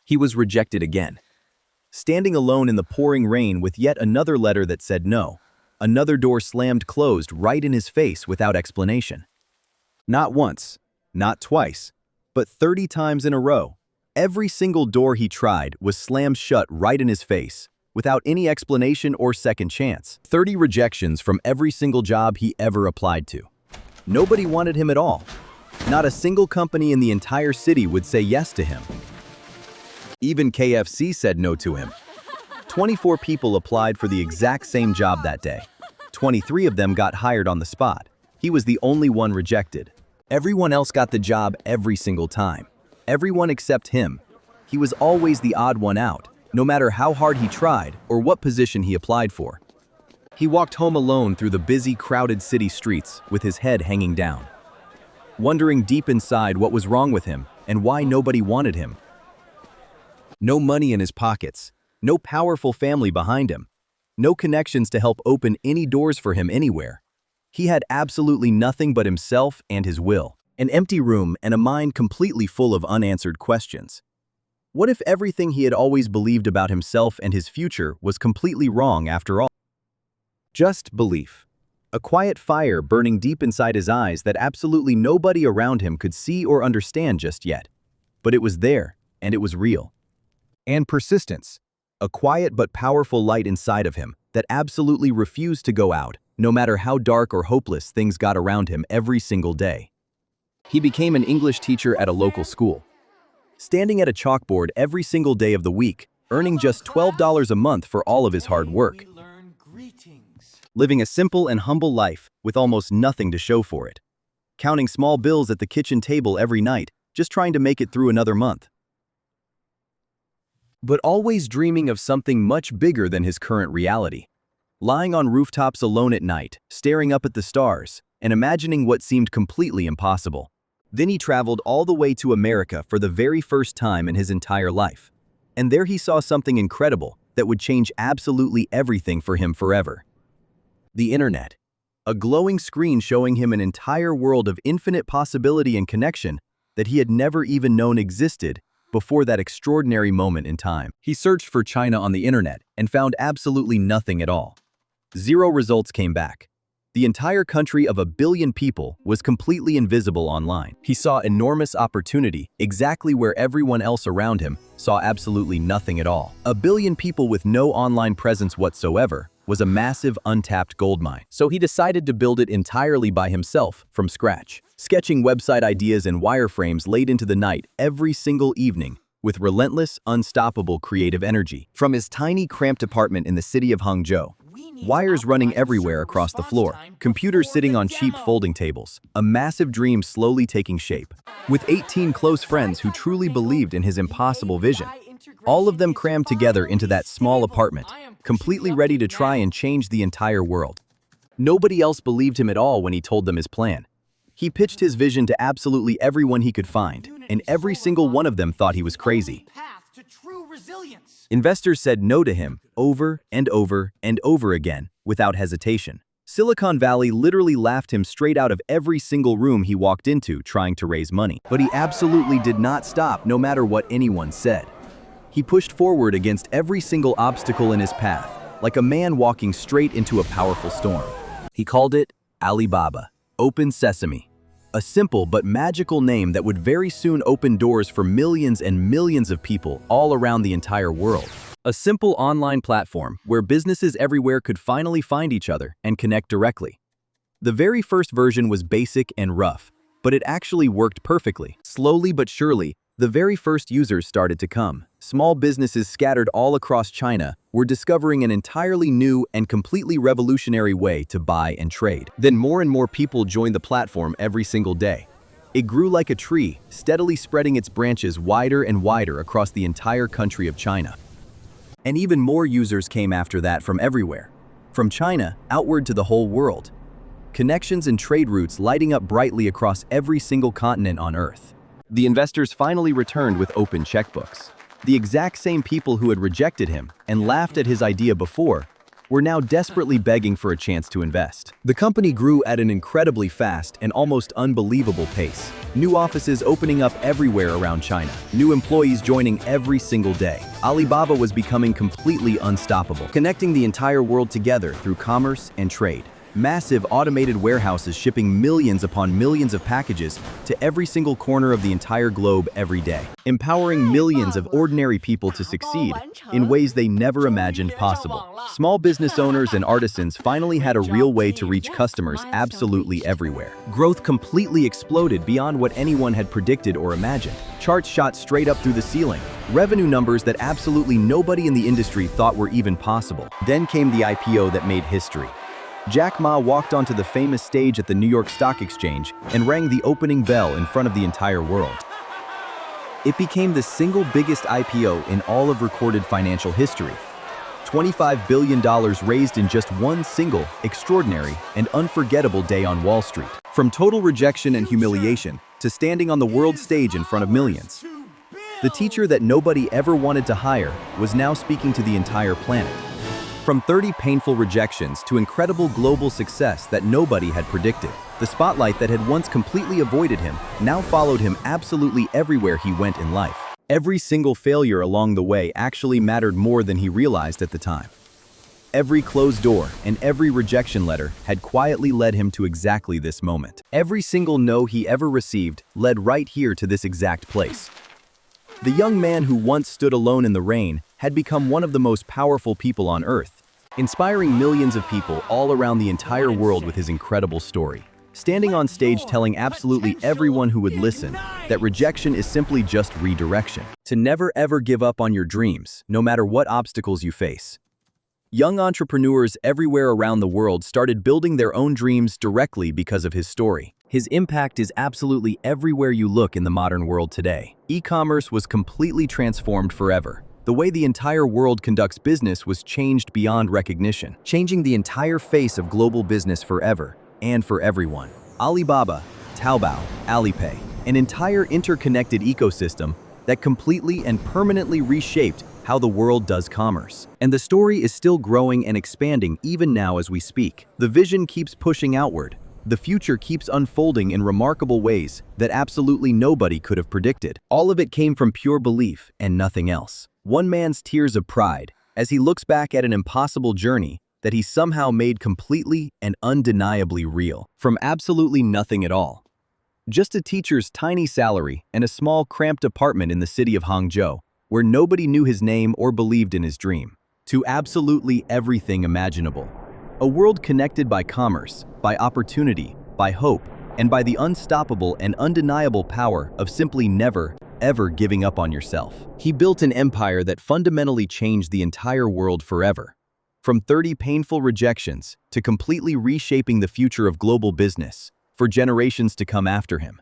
He was rejected again. Standing alone in the pouring rain with yet another letter that said no, another door slammed closed right in his face without explanation. Not once, not twice, but 30 times in a row. Every single door he tried was slammed shut right in his face, without any explanation or second chance. 30 rejections from every single job he ever applied to. Nobody wanted him at all. Not a single company in the entire city would say yes to him. Even KFC said no to him. 24 people applied for the exact same job that day. 23 of them got hired on the spot. He was the only one rejected. Everyone else got the job every single time. Everyone except him. He was always the odd one out, no matter how hard he tried or what position he applied for. He walked home alone through the busy, crowded city streets with his head hanging down, wondering deep inside what was wrong with him and why nobody wanted him. No money in his pockets, no powerful family behind him, no connections to help open any doors for him anywhere. He had absolutely nothing but himself and his will, an empty room and a mind completely full of unanswered questions. What if everything he had always believed about himself and his future was completely wrong after all? Just belief. A quiet fire burning deep inside his eyes that absolutely nobody around him could see or understand just yet. But it was there, and it was real. And persistence. A quiet but powerful light inside of him that absolutely refused to go out, no matter how dark or hopeless things got around him every single day. He became an English teacher at a local school, standing at a chalkboard every single day of the week, earning just $12 a month for all of his hard work. Living a simple and humble life with almost nothing to show for it. Counting small bills at the kitchen table every night, just trying to make it through another month. But always dreaming of something much bigger than his current reality. Lying on rooftops alone at night, staring up at the stars, and imagining what seemed completely impossible. Then he traveled all the way to America for the very first time in his entire life. And there he saw something incredible that would change absolutely everything for him forever. The internet. A glowing screen showing him an entire world of infinite possibility and connection that he had never even known existed before that extraordinary moment in time. He searched for China on the internet and found absolutely nothing at all. 0 results came back. The entire country of 1 billion people was completely invisible online. He saw enormous opportunity exactly where everyone else around him saw absolutely nothing at all. 1 billion people with no online presence whatsoever was a massive untapped goldmine. So he decided to build it entirely by himself from scratch, sketching website ideas and wireframes late into the night every single evening with relentless, unstoppable creative energy. From his tiny, cramped apartment in the city of Hangzhou, wires running everywhere across the floor, computers sitting on cheap folding tables, a massive dream slowly taking shape. With 18 close friends who truly believed in his impossible vision, all of them crammed together into that small apartment, completely ready to try and change the entire world. Nobody else believed him at all when he told them his plan. He pitched his vision to absolutely everyone he could find, and every single one of them thought he was crazy. Investors said no to him over and over and over again without hesitation. Silicon Valley literally laughed him straight out of every single room he walked into trying to raise money. But he absolutely did not stop no matter what anyone said. He pushed forward against every single obstacle in his path, like a man walking straight into a powerful storm. He called it Alibaba, Open Sesame, a simple but magical name that would very soon open doors for millions and millions of people all around the entire world. A simple online platform where businesses everywhere could finally find each other and connect directly. The very first version was basic and rough, but it actually worked perfectly. Slowly but surely, the very first users started to come. Small businesses scattered all across China were discovering an entirely new and completely revolutionary way to buy and trade. Then more and more people joined the platform every single day. It grew like a tree, steadily spreading its branches wider and wider across the entire country of China. And even more users came after that from everywhere. From China, outward to the whole world. Connections and trade routes lighting up brightly across every single continent on Earth. The investors finally returned with open checkbooks. The exact same people who had rejected him and laughed at his idea before were now desperately begging for a chance to invest. The company grew at an incredibly fast and almost unbelievable pace. New offices opening up everywhere around China, new employees joining every single day. Alibaba was becoming completely unstoppable, connecting the entire world together through commerce and trade. Massive automated warehouses shipping millions upon millions of packages to every single corner of the entire globe every day, empowering millions of ordinary people to succeed in ways they never imagined possible. Small business owners and artisans finally had a real way to reach customers absolutely everywhere. Growth completely exploded beyond what anyone had predicted or imagined. Charts shot straight up through the ceiling, revenue numbers that absolutely nobody in the industry thought were even possible. Then came the IPO that made history. Jack Ma walked onto the famous stage at the New York Stock Exchange and rang the opening bell in front of the entire world. It became the single biggest IPO in all of recorded financial history. $25 billion raised in just one single, extraordinary, and unforgettable day on Wall Street. From total rejection and humiliation to standing on the world stage in front of millions. The teacher that nobody ever wanted to hire was now speaking to the entire planet. From 30 painful rejections to incredible global success that nobody had predicted, the spotlight that had once completely avoided him now followed him absolutely everywhere he went in life. Every single failure along the way actually mattered more than he realized at the time. Every closed door and every rejection letter had quietly led him to exactly this moment. Every single no he ever received led right here to this exact place. The young man who once stood alone in the rain had become one of the most powerful people on earth, inspiring millions of people all around the entire world with his incredible story. Standing on stage telling absolutely everyone who would listen that rejection is simply just redirection. To never ever give up on your dreams, no matter what obstacles you face. Young entrepreneurs everywhere around the world started building their own dreams directly because of his story. His impact is absolutely everywhere you look in the modern world today. E-commerce was completely transformed forever. The way the entire world conducts business was changed beyond recognition, changing the entire face of global business forever and for everyone. Alibaba, Taobao, Alipay, an entire interconnected ecosystem that completely and permanently reshaped how the world does commerce. And the story is still growing and expanding even now as we speak. The vision keeps pushing outward. The future keeps unfolding in remarkable ways that absolutely nobody could have predicted. All of it came from pure belief and nothing else. One man's tears of pride as he looks back at an impossible journey that he somehow made completely and undeniably real. From absolutely nothing at all. Just a teacher's tiny salary and a small cramped apartment in the city of Hangzhou, where nobody knew his name or believed in his dream, to absolutely everything imaginable. A world connected by commerce, by opportunity, by hope, and by the unstoppable and undeniable power of simply never, ever giving up on yourself. He built an empire that fundamentally changed the entire world forever. From 30 painful rejections to completely reshaping the future of global business for generations to come after him.